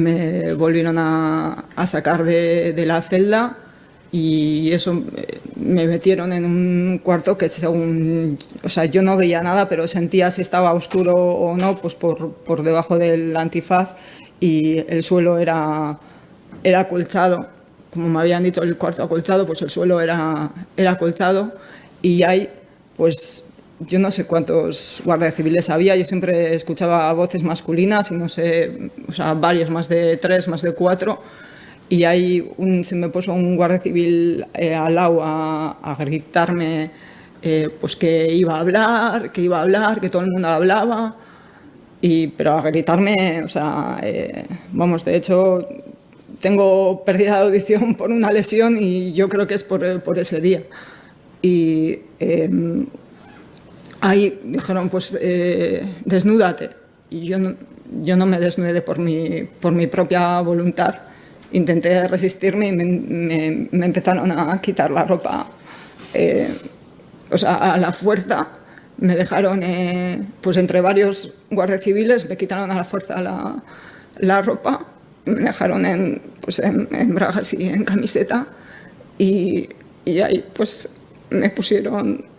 Me volvieron a sacar de la celda y eso, me metieron en un cuarto que según, o sea, yo no veía nada, pero sentía si estaba oscuro o no, pues por debajo del antifaz, y el suelo era acolchado. Como me habían dicho, el cuarto acolchado, pues el suelo era acolchado, y hay, pues yo no sé cuántos guardias civiles había, yo siempre escuchaba voces masculinas y no sé, o sea, varios, más de 3, más de 4, y ahí se me puso un guardia civil al lado a gritarme pues que iba a hablar, que todo el mundo hablaba, pero a gritarme, o sea, vamos, de hecho tengo pérdida de audición por una lesión y yo creo que es por ese día. Y ahí dijeron, pues desnúdate. Y yo no me desnudé por mi propia voluntad. Intenté resistirme y me empezaron a quitar la ropa, o sea, a la fuerza. Me dejaron, pues entre varios guardias civiles, me quitaron a la fuerza la ropa, me dejaron en bragas y en camiseta, y ahí pues me pusieron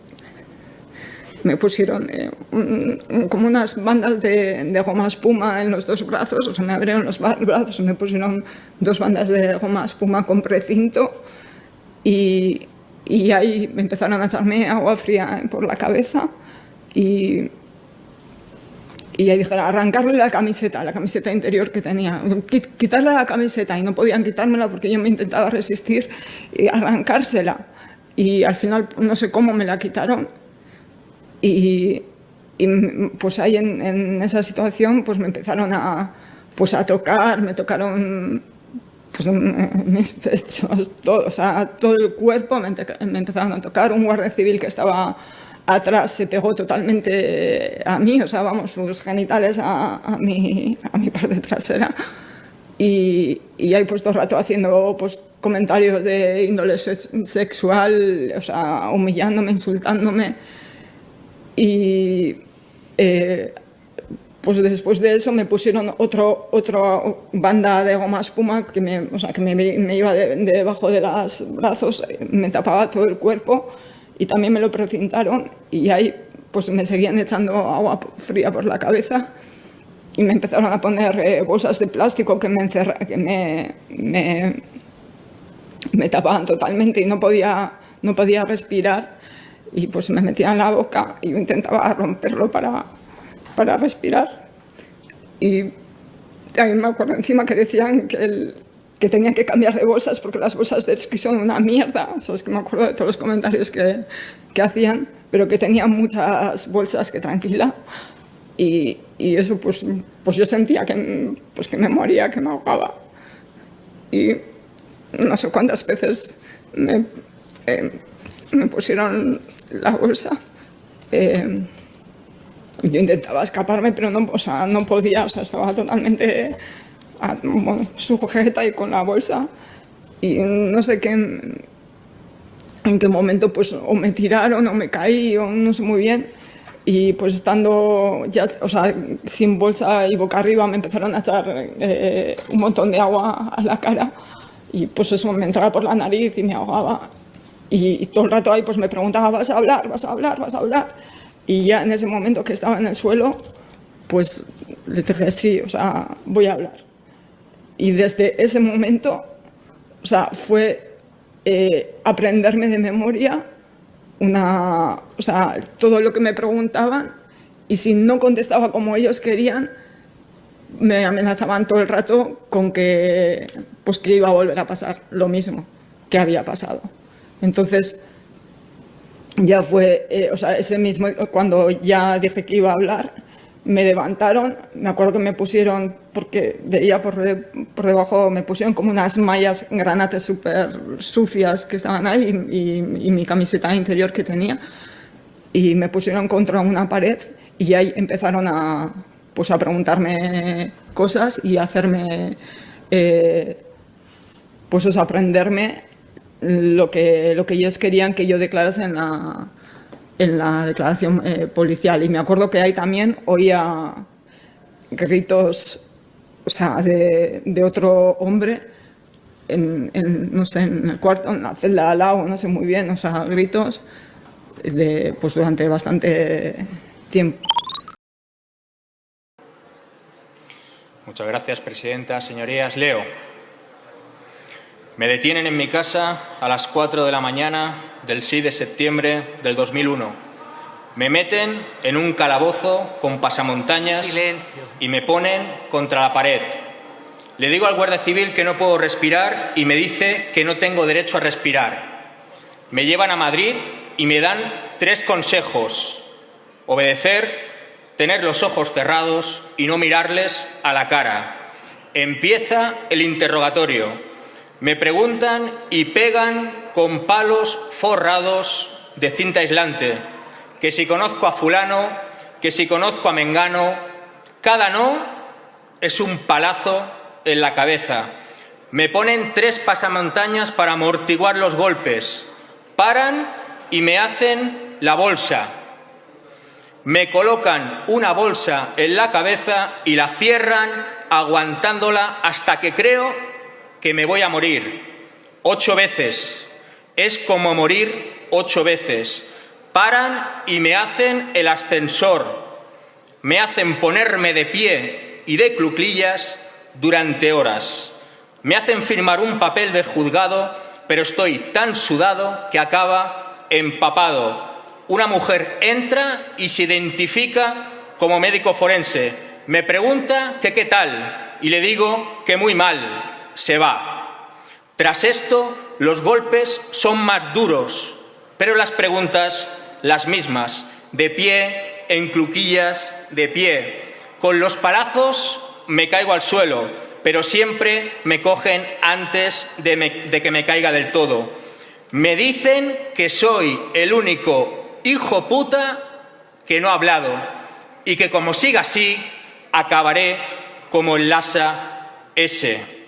como unas bandas de goma espuma en los 2 brazos, o sea, me abrieron los brazos y me pusieron 2 bandas de goma espuma con precinto, y ahí me empezaron a echarme agua fría por la cabeza, y ahí dijeron, arrancarle la camiseta interior que tenía, quitarle la camiseta, y no podían quitármela porque yo me intentaba resistir, y arrancársela, y al final no sé cómo me la quitaron. Y pues ahí en esa situación pues me empezaron a tocar, me tocaron pues mis pechos, todo, o sea, todo el cuerpo me empezaron a tocar. Un guardia civil que estaba atrás se pegó totalmente a mí, o sea, vamos, sus genitales a mi parte trasera. Y ahí pues todo el rato haciendo pues comentarios de índole sexual, o sea, humillándome, insultándome. Y pues después de eso me pusieron otra banda de goma espuma que me iba debajo de los brazos, me tapaba todo el cuerpo, y también me lo precintaron, y ahí pues me seguían echando agua fría por la cabeza y me empezaron a poner bolsas de plástico que me tapaban totalmente y no podía respirar. Y pues me metía en la boca y yo intentaba romperlo para respirar. Y también me acuerdo encima que decían que tenía que cambiar de bolsas porque las bolsas de esquí son una mierda. O sea, es que me acuerdo de todos los comentarios que hacían, pero que tenía muchas bolsas, que tranquila. Y eso pues yo sentía que me moría, que me ahogaba. Y no sé cuántas veces me pusieron la bolsa. Yo intentaba escaparme, pero no podía, o sea, estaba totalmente sujeta y con la bolsa. Y no sé en qué momento pues o me tiraron o me caí o no sé muy bien. Y pues estando ya, o sea, sin bolsa y boca arriba, me empezaron a echar un montón de agua a la cara, y pues eso me entraba por la nariz y me ahogaba. Y todo el rato ahí pues me preguntaba, ¿vas a hablar? ¿Vas a hablar? ¿Vas a hablar? Y ya en ese momento que estaba en el suelo, pues les dije, sí, o sea, voy a hablar. Y desde ese momento, o sea, fue aprenderme de memoria o sea, todo lo que me preguntaban, y si no contestaba como ellos querían, me amenazaban todo el rato con que iba a volver a pasar lo mismo que había pasado. Entonces, ya fue, o sea, ese mismo, cuando ya dije que iba a hablar, me levantaron, me acuerdo que me pusieron, porque veía por debajo, me pusieron como unas mallas granates súper sucias que estaban ahí, y mi camiseta interior que tenía, y me pusieron contra una pared, y ahí empezaron a preguntarme cosas y a hacerme, aprenderme lo que ellos querían que yo declarase en la declaración policial. Y me acuerdo que ahí también oía gritos o sea, de otro hombre no sé, en el cuarto, en la celda al lado, no sé muy bien, o sea, gritos pues durante bastante tiempo. Muchas gracias, presidenta. Señorías, leo. Me detienen en mi casa a las 4 de la mañana del 6 de septiembre del 2001. Me meten en un calabozo con pasamontañas. Silencio. Y me ponen contra la pared. Le digo al guardia civil que no puedo respirar y me dice que no tengo derecho a respirar. Me llevan a Madrid y me dan 3 consejos: obedecer, tener los ojos cerrados y no mirarles a la cara. Empieza el interrogatorio. Me preguntan y pegan con palos forrados de cinta aislante, que si conozco a fulano, que si conozco a mengano. Cada no es un palazo en la cabeza. Me ponen 3 pasamontañas para amortiguar los golpes. Paran y me hacen la bolsa. Me colocan una bolsa en la cabeza y la cierran aguantándola hasta que creo que me voy a morir. 8 veces. Es como morir 8 veces. Paran y me hacen el ascensor. Me hacen ponerme de pie y de cuclillas durante horas. Me hacen firmar un papel de juzgado, pero estoy tan sudado que acaba empapado. Una mujer entra y se identifica como médico forense. Me pregunta que qué tal y le digo que muy mal. Se va. Tras esto, los golpes son más duros, pero las preguntas las mismas. De pie, en cuclillas, de pie. Con los palazos me caigo al suelo, pero siempre me cogen antes de que me caiga del todo. Me dicen que soy el único hijo puta que no ha hablado y que como siga así acabaré como el Lhasa ese.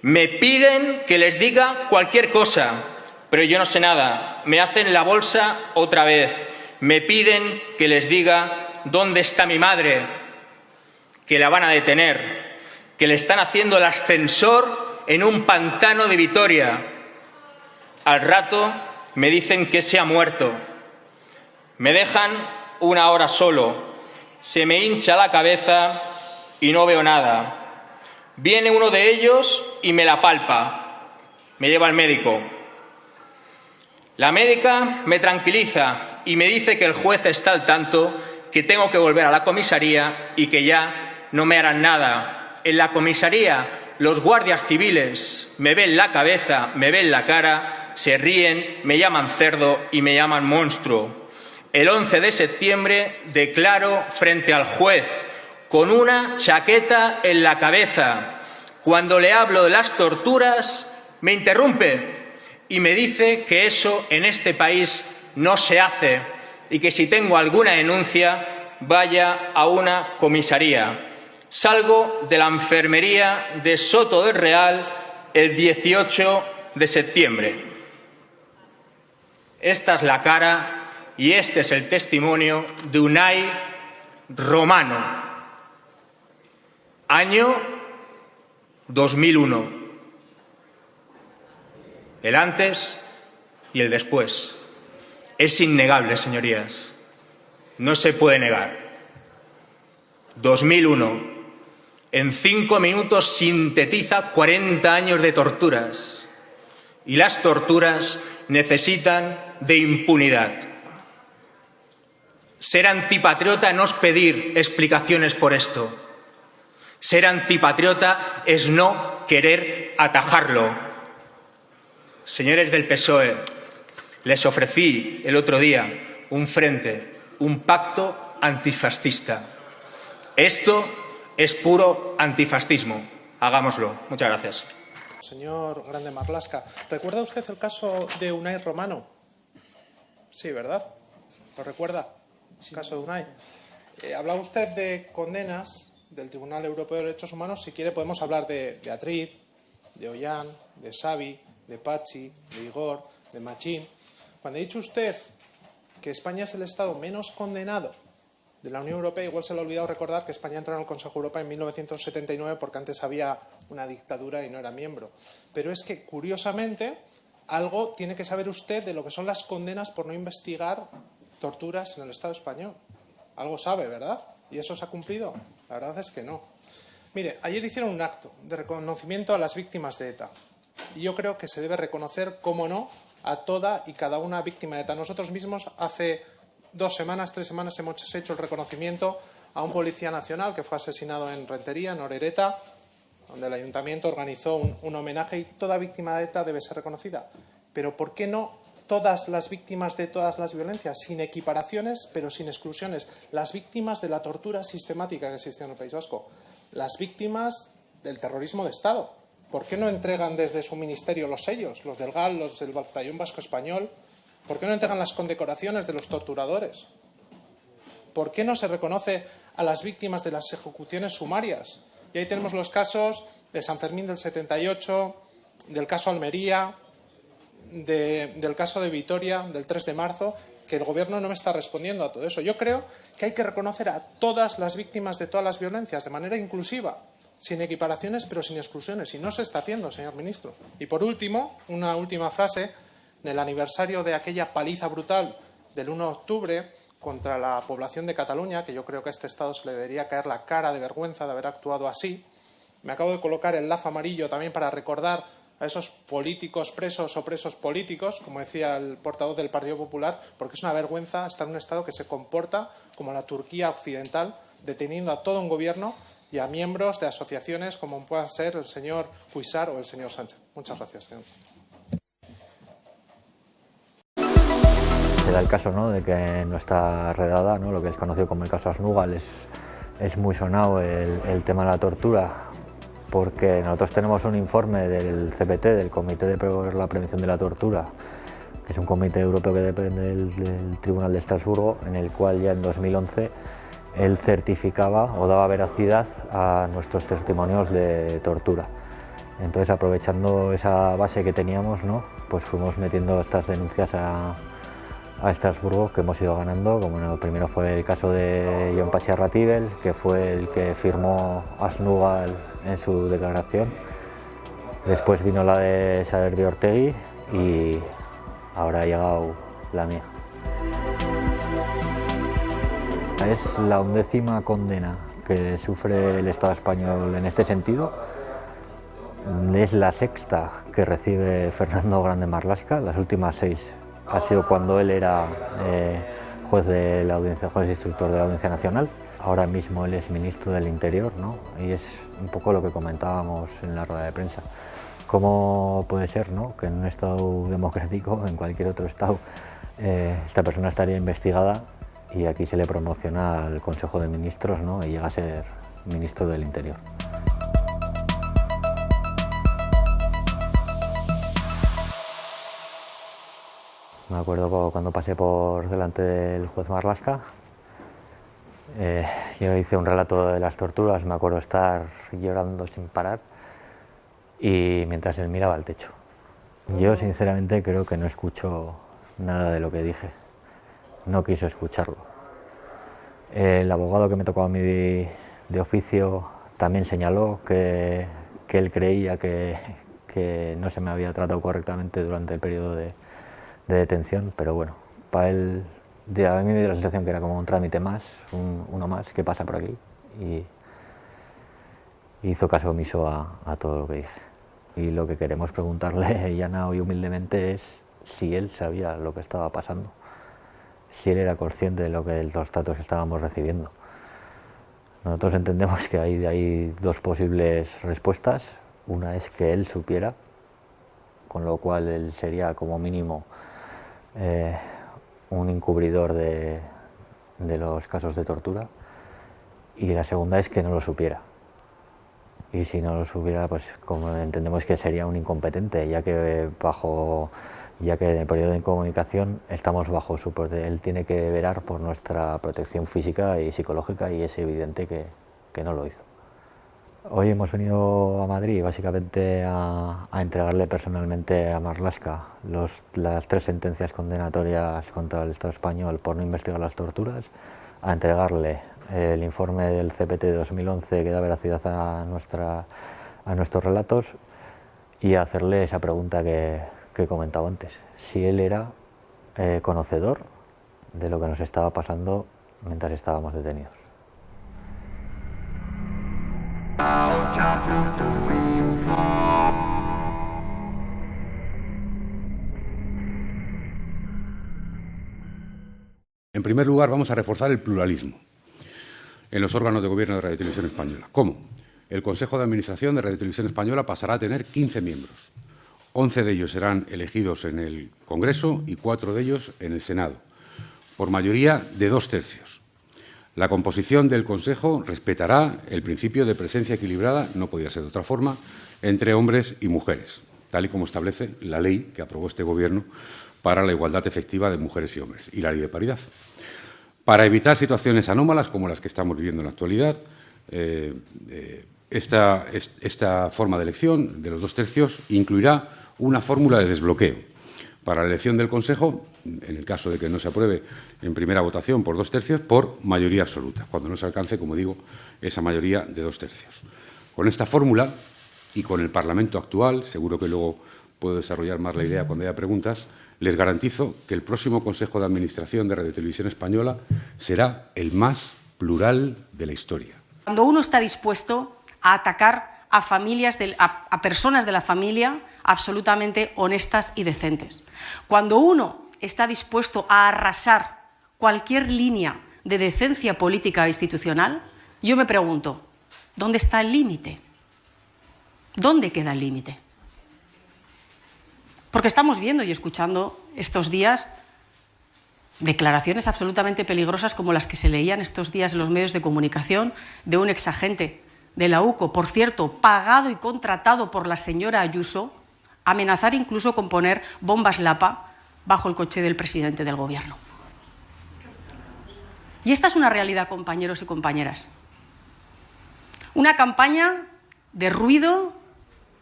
Me piden que les diga cualquier cosa, pero yo no sé nada. Me hacen la bolsa otra vez. Me piden que les diga dónde está mi madre, que la van a detener, que le están haciendo el ascensor en un pantano de Vitoria. Al rato me dicen que se ha muerto. Me dejan 1 hora solo. Se me hincha la cabeza y no veo nada. Viene uno de ellos y me la palpa. Me lleva al médico. La médica me tranquiliza y me dice que el juez está al tanto, que tengo que volver a la comisaría y que ya no me harán nada. En la comisaría los guardias civiles me ven la cabeza, me ven la cara, se ríen, me llaman cerdo y me llaman monstruo. El 11 de septiembre declaro frente al juez con una chaqueta en la cabeza. Cuando le hablo de las torturas, me interrumpe y me dice que eso en este país no se hace y que si tengo alguna denuncia vaya a una comisaría. Salgo de la enfermería de Soto del Real el 18 de septiembre. Esta es la cara y este es el testimonio de Unai Romano. Año 2001. El antes y el después. Es innegable, señorías. No se puede negar. 2001. En 5 minutos sintetiza 40 años de torturas. Y las torturas necesitan de impunidad. Ser antipatriota no es pedir explicaciones por esto. Ser antipatriota es no querer atajarlo. Señores del PSOE, les ofrecí el otro día un frente, un pacto antifascista. Esto es puro antifascismo. Hagámoslo. Muchas gracias. Señor Grande Marlaska, ¿recuerda usted el caso de Unai Romano? Sí, ¿verdad? ¿Lo recuerda? El caso de Unai. Hablaba usted de condenas del Tribunal Europeo de Derechos Humanos. Si quiere podemos hablar de Beatriz, de Ollán, de Xavi, de Pachi, de Igor, de Machín. Cuando ha dicho usted que España es el Estado menos condenado de la Unión Europea, igual se le ha olvidado recordar que España entró en el Consejo de Europa en 1979 porque antes había una dictadura y no era miembro. Pero es que, curiosamente, algo tiene que saber usted de lo que son las condenas por no investigar torturas en el Estado español. Algo sabe, ¿verdad? ¿Y eso se ha cumplido? La verdad es que no. Mire, ayer hicieron un acto de reconocimiento a las víctimas de ETA. Y yo creo que se debe reconocer, cómo no, a toda y cada una víctima de ETA. Nosotros mismos hace 2 semanas, 3 semanas hemos hecho el reconocimiento a un policía nacional que fue asesinado en Rentería, en Orereta, donde el ayuntamiento organizó un homenaje, y toda víctima de ETA debe ser reconocida. Pero ¿por qué no todas las víctimas de todas las violencias, sin equiparaciones, pero sin exclusiones? Las víctimas de la tortura sistemática que existe en el País Vasco, las víctimas del terrorismo de Estado. ¿Por qué no entregan desde su ministerio los sellos, los del GAL, los del Batallón Vasco Español? ¿Por qué no entregan las condecoraciones de los torturadores? ¿Por qué no se reconoce a las víctimas de las ejecuciones sumarias? Y ahí tenemos los casos de San Fermín del 78, del caso Almería, del caso de Vitoria, del 3 de marzo, que el Gobierno no me está respondiendo a todo eso. Yo creo que hay que reconocer a todas las víctimas de todas las violencias de manera inclusiva, sin equiparaciones pero sin exclusiones. Y no se está haciendo, señor ministro. Y por último, una última frase. En el aniversario de aquella paliza brutal del 1 de octubre contra la población de Cataluña, que yo creo que a este Estado se le debería caer la cara de vergüenza de haber actuado así, me acabo de colocar el lazo amarillo también para recordar a esos políticos presos o presos políticos, como decía el portavoz del Partido Popular, porque es una vergüenza estar en un Estado que se comporta como la Turquía occidental, deteniendo a todo un gobierno y a miembros de asociaciones como puedan ser el señor Cuixart o el señor Sánchez. Muchas gracias, señor. Se da el caso, ¿no?, de que en nuestra redada, ¿no?, lo que es conocido como el caso Asnugal, es muy sonado el tema de la tortura, porque nosotros tenemos un informe del CPT, del Comité por la Prevención de la Tortura, que es un comité europeo que depende del Tribunal de Estrasburgo, en el cual ya en 2011 él certificaba o daba veracidad a nuestros testimonios de tortura. Entonces, aprovechando esa base que teníamos, ¿no?, pues fuimos metiendo estas denuncias a Estrasburgo, que hemos ido ganando. Como no, primero fue el caso de Jon Patxi Arratibel, que fue el que firmó Asnugal en su declaración. Después vino la de Saderbi Ortegui y ahora ha llegado la mía. Es la 11ª condena que sufre el Estado español en este sentido. Es la 6ª que recibe Fernando Grande Marlaska. Las últimas 6 ha sido cuando él era juez de la audiencia, juez instructor de la Audiencia Nacional. Ahora mismo él es ministro del Interior, ¿no? Y es un poco lo que comentábamos en la rueda de prensa. ¿Cómo puede ser, ¿no?, que en un Estado democrático, en cualquier otro Estado, esta persona estaría investigada y aquí se le promociona al Consejo de Ministros, ¿no?, y llega a ser ministro del Interior? Me acuerdo cuando pasé por delante del juez Marlaska, yo hice un relato de las torturas, me acuerdo estar llorando sin parar y mientras él miraba al techo. Yo sinceramente creo que no escuchó nada de lo que dije, no quiso escucharlo. El abogado que me tocó a mí de oficio también señaló que él creía que no se me había tratado correctamente durante el periodo de detención, pero bueno, para él, a mí me dio la sensación que era como un trámite más, uno más que pasa por aquí, y hizo caso omiso a todo lo que dije. Y lo que queremos preguntarle llana y humildemente es si él sabía lo que estaba pasando, si él era consciente de los datos que estábamos recibiendo. Nosotros entendemos que hay 2 posibles respuestas. Una es que él supiera, con lo cual él sería como mínimo un encubridor de los casos de tortura, y la segunda es que no lo supiera. Y si no lo supiera, pues como entendemos que sería un incompetente, ya que en el periodo de comunicación estamos bajo su protección. Él tiene que velar por nuestra protección física y psicológica, y es evidente que no lo hizo. Hoy hemos venido a Madrid básicamente a entregarle personalmente a Marlaska las 3 sentencias condenatorias contra el Estado español por no investigar las torturas, a entregarle el informe del CPT de 2011 que da veracidad a nuestros relatos y a hacerle esa pregunta que he comentado antes, si él era conocedor de lo que nos estaba pasando mientras estábamos detenidos. En primer lugar, vamos a reforzar el pluralismo en los órganos de gobierno de Radio Televisión Española. ¿Cómo? El Consejo de Administración de Radio Televisión Española pasará a tener 15 miembros. 11 de ellos serán elegidos en el Congreso y 4 de ellos en el Senado, por mayoría de 2 tercios. La composición del Consejo respetará el principio de presencia equilibrada, no podía ser de otra forma, entre hombres y mujeres, tal y como establece la ley que aprobó este Gobierno para la igualdad efectiva de mujeres y hombres y la ley de paridad. Para evitar situaciones anómalas como las que estamos viviendo en la actualidad, esta forma de elección de los 2 tercios incluirá una fórmula de desbloqueo para la elección del Consejo, en el caso de que no se apruebe en primera votación por 2 tercios, por mayoría absoluta, cuando no se alcance, como digo, esa mayoría de 2 tercios. Con esta fórmula y con el Parlamento actual, seguro que luego puedo desarrollar más la idea cuando haya preguntas, les garantizo que el próximo Consejo de Administración de Radio Televisión Española será el más plural de la historia. Cuando uno está dispuesto a atacar a familias, a personas de la familia absolutamente honestas y decentes. Cuando uno está dispuesto a arrasar cualquier línea de decencia política e institucional, yo me pregunto, ¿dónde está el límite? ¿Dónde queda el límite? Porque estamos viendo y escuchando estos días declaraciones absolutamente peligrosas como las que se leían estos días en los medios de comunicación de un exagente de la UCO, por cierto, pagado y contratado por la señora Ayuso, amenazar incluso con poner bombas Lapa bajo el coche del presidente del Gobierno. Y esta es una realidad, compañeros y compañeras. Una campaña de ruido,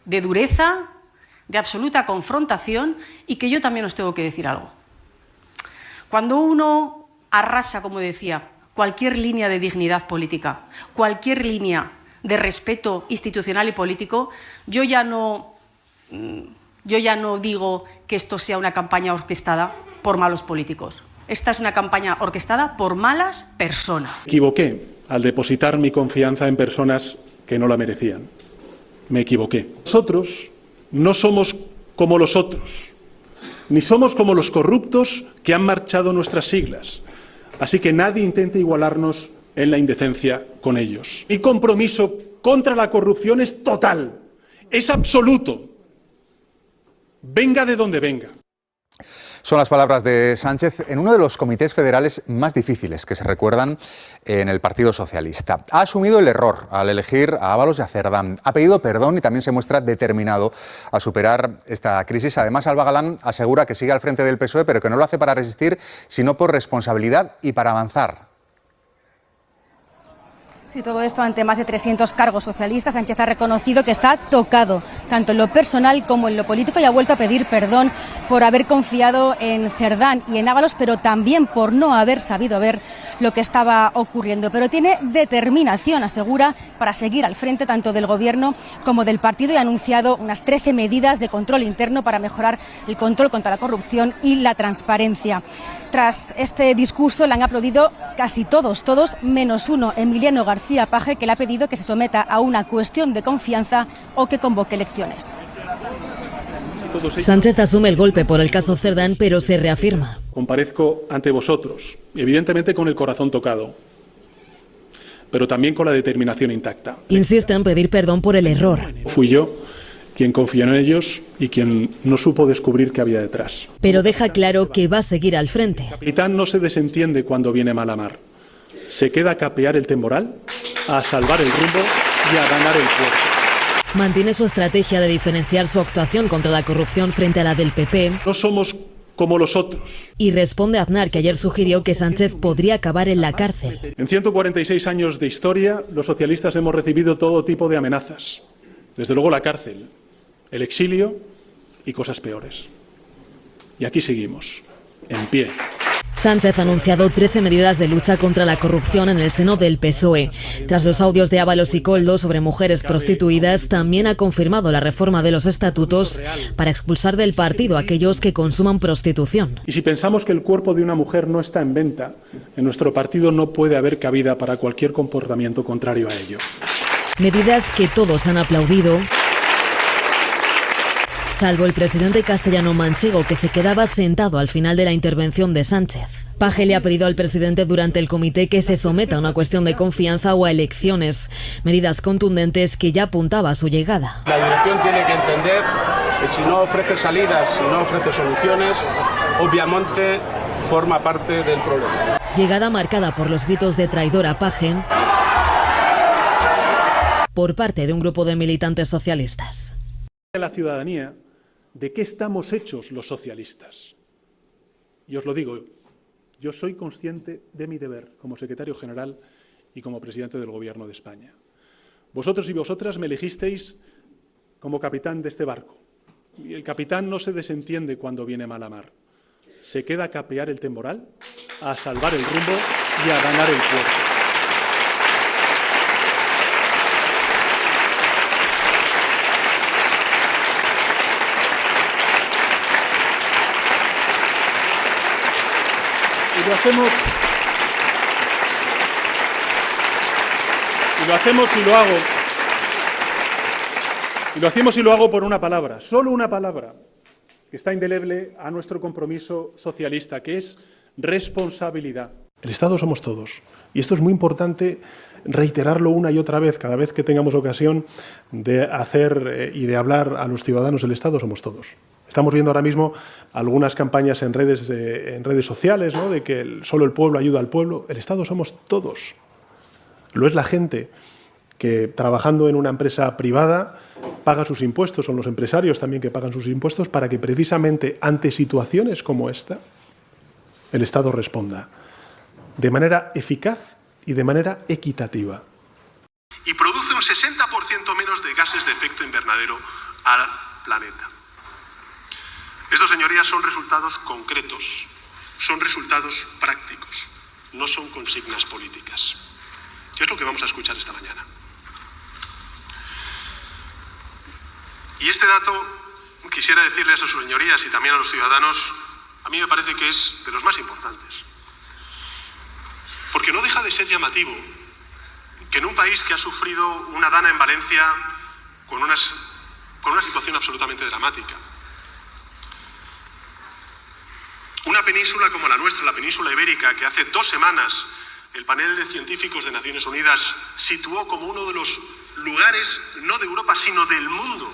de dureza, de absoluta confrontación y que yo también os tengo que decir algo. Cuando uno arrasa, como decía, cualquier línea de dignidad política, cualquier línea de respeto institucional y político, yo ya no digo que esto sea una campaña orquestada por malos políticos. Esta es una campaña orquestada por malas personas. Me equivoqué al depositar mi confianza en personas que no la merecían. Me equivoqué. Nosotros no somos como los otros, ni somos como los corruptos que han marchado nuestras siglas. Así que nadie intente igualarnos en la indecencia con ellos. Mi compromiso contra la corrupción es total, es absoluto. Venga de donde venga. Son las palabras de Sánchez en uno de los comités federales más difíciles que se recuerdan en el Partido Socialista. Ha asumido el error al elegir a Ábalos y a Cerdán. Ha pedido perdón y también se muestra determinado a superar esta crisis. Además, Alba Galán asegura que sigue al frente del PSOE, pero que no lo hace para resistir, sino por responsabilidad y para avanzar. Sí, todo esto ante más de 300 cargos socialistas. Sánchez ha reconocido que está tocado, tanto en lo personal como en lo político, y ha vuelto a pedir perdón por haber confiado en Cerdán y en Ábalos, pero también por no haber sabido ver lo que estaba ocurriendo. Pero tiene determinación, asegura, para seguir al frente tanto del Gobierno como del partido, y ha anunciado unas 13 medidas de control interno para mejorar el control contra la corrupción y la transparencia. Tras este discurso le han aplaudido casi todos menos uno, Emiliano García Paje, que le ha pedido que se someta a una cuestión de confianza o que convoque elecciones. Sánchez asume el golpe por el caso Cerdán, pero se reafirma. Comparezco ante vosotros, evidentemente con el corazón tocado, pero también con la determinación intacta. Insiste en pedir perdón por el error. Fui yo quien confió en ellos y quien no supo descubrir qué había detrás. Pero deja claro que va a seguir al frente. El capitán no se desentiende cuando viene mala mar. Se queda a capear el temporal, a salvar el rumbo y a ganar el puerto. Mantiene su estrategia de diferenciar su actuación contra la corrupción frente a la del PP. No somos como los otros. Y responde a Aznar, que ayer sugirió que Sánchez podría acabar en la cárcel. En 146 años de historia, los socialistas hemos recibido todo tipo de amenazas. Desde luego la cárcel, el exilio y cosas peores. Y aquí seguimos, en pie. Sánchez ha anunciado 13 medidas de lucha contra la corrupción en el seno del PSOE. Tras los audios de Ábalos y Koldo sobre mujeres prostituidas, también ha confirmado la reforma de los estatutos para expulsar del partido a aquellos que consuman prostitución. Y si pensamos que el cuerpo de una mujer no está en venta, en nuestro partido no puede haber cabida para cualquier comportamiento contrario a ello. Medidas que todos han aplaudido, salvo el presidente castellano-manchego, que se quedaba sentado al final de la intervención de Sánchez. Page le ha pedido al presidente durante el comité que se someta a una cuestión de confianza o a elecciones, medidas contundentes que ya apuntaba a su llegada. La dirección tiene que entender que si no ofrece salidas, si no ofrece soluciones, obviamente forma parte del problema. Llegada marcada por los gritos de traidor a Page por parte de un grupo de militantes socialistas. La ciudadanía, ¿de qué estamos hechos los socialistas? Y os lo digo, yo soy consciente de mi deber como secretario general y como presidente del Gobierno de España. Vosotros y vosotras me elegisteis como capitán de este barco. Y el capitán no se desentiende cuando viene mala mar. Se queda a capear el temporal, a salvar el rumbo y a ganar el puerto. Y lo hacemos y lo hago por una palabra, solo una palabra, que está indeleble a nuestro compromiso socialista, que es responsabilidad. El Estado somos todos, y esto es muy importante reiterarlo una y otra vez, cada vez que tengamos ocasión de hacer y de hablar a los ciudadanos. El Estado somos todos. Estamos viendo ahora mismo algunas campañas en redes sociales, ¿no?, de que solo el pueblo ayuda al pueblo. El Estado somos todos. Lo es la gente que, trabajando en una empresa privada, paga sus impuestos. Son los empresarios también que pagan sus impuestos para que precisamente ante situaciones como esta el Estado responda de manera eficaz y de manera equitativa. Y produce un 60% menos de gases de efecto invernadero al planeta. Estos, señorías, son resultados concretos, son resultados prácticos, no son consignas políticas. ¿Qué es lo que vamos a escuchar esta mañana? Y este dato, quisiera decirles a sus señorías y también a los ciudadanos, a mí me parece que es de los más importantes. Porque no deja de ser llamativo que en un país que ha sufrido una dana en Valencia con una situación absolutamente dramática, una península como la nuestra, la península ibérica, que hace 2 semanas el panel de científicos de Naciones Unidas situó como uno de los lugares, no de Europa, sino del mundo,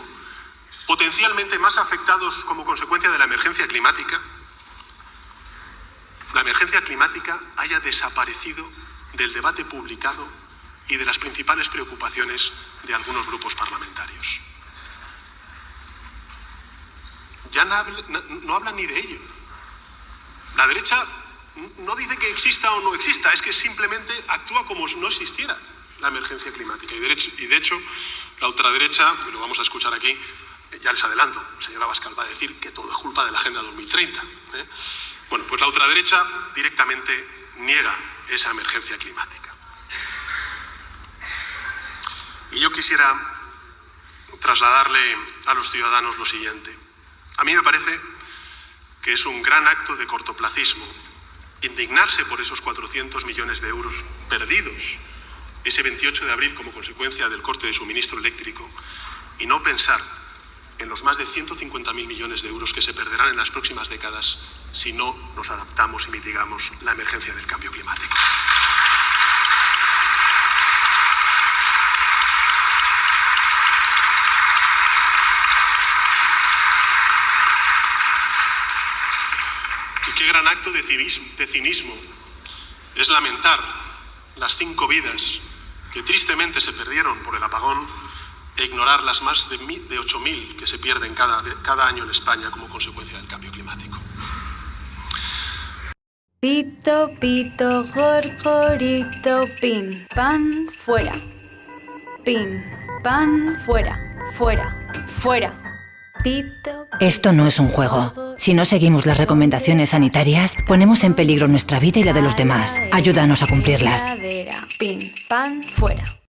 potencialmente más afectados como consecuencia de la emergencia climática haya desaparecido del debate publicado y de las principales preocupaciones de algunos grupos parlamentarios. Ya no hablan ni de ello. La derecha no dice que exista o no exista, es que simplemente actúa como si no existiera la emergencia climática. Y de hecho, la ultraderecha, y lo vamos a escuchar aquí, ya les adelanto, el señor Abascal va a decir que todo es culpa de la Agenda 2030. Bueno, pues la ultraderecha directamente niega esa emergencia climática. Y yo quisiera trasladarle a los ciudadanos lo siguiente. A mí me parece que es un gran acto de cortoplacismo indignarse por esos 400 millones de euros perdidos ese 28 de abril como consecuencia del corte de suministro eléctrico y no pensar en los más de 150.000 millones de euros que se perderán en las próximas décadas si no nos adaptamos y mitigamos la emergencia del cambio climático. Y qué gran acto de cinismo es lamentar las 5 vidas que tristemente se perdieron por el apagón e ignorar las más de 8.000 que se pierden cada año en España como consecuencia del cambio climático. Pito, pito, gorgorito, pin, pan, fuera. Pin, pan, fuera, fuera, fuera. Pito. Esto no es un juego. Si no seguimos las recomendaciones sanitarias, ponemos en peligro nuestra vida y la de los demás. Ayúdanos a cumplirlas. Pin, pan, fuera.